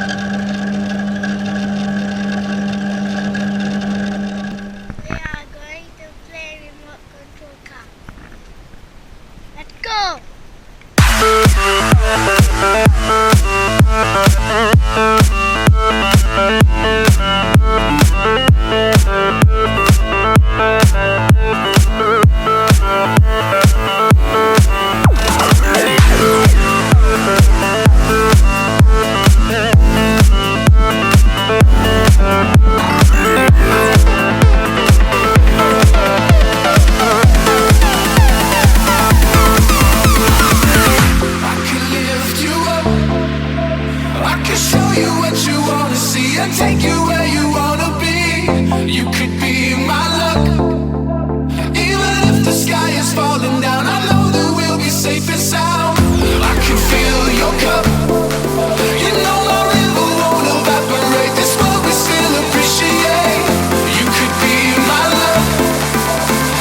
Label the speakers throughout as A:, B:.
A: We are going to play remote control car. Let's go!
B: Take you where you wanna be. You could be my luck. Even if the sky is falling down, I know that we'll be safe and sound. I can feel your cup. You know my river won't evaporate. This world we still appreciate. You could be my love.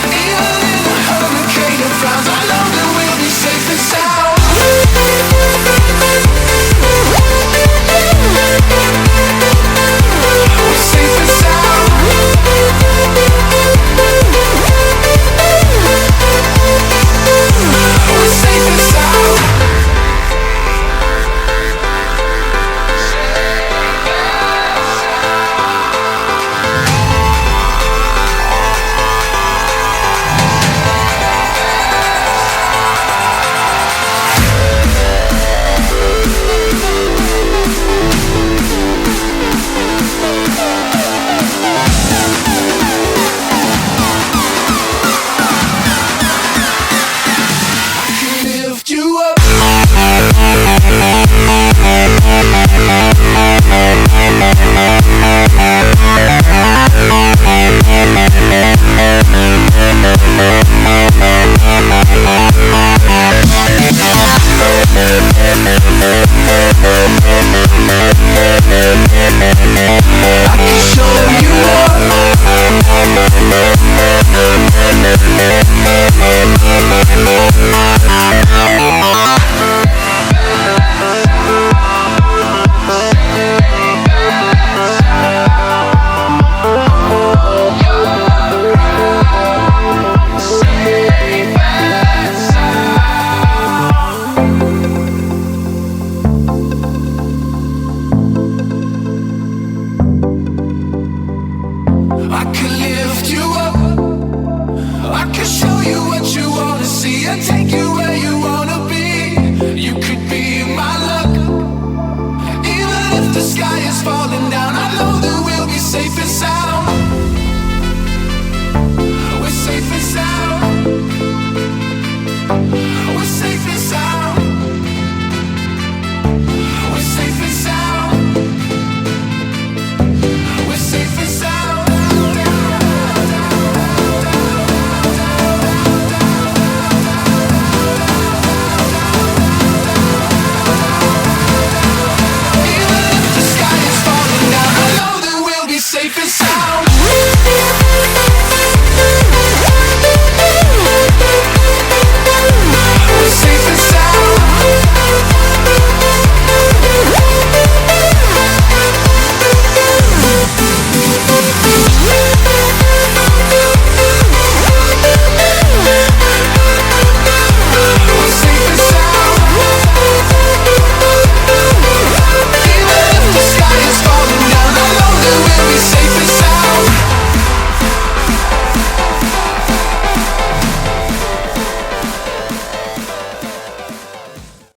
B: Even in a hurricane of frowns, I know that we'll be safe and sound.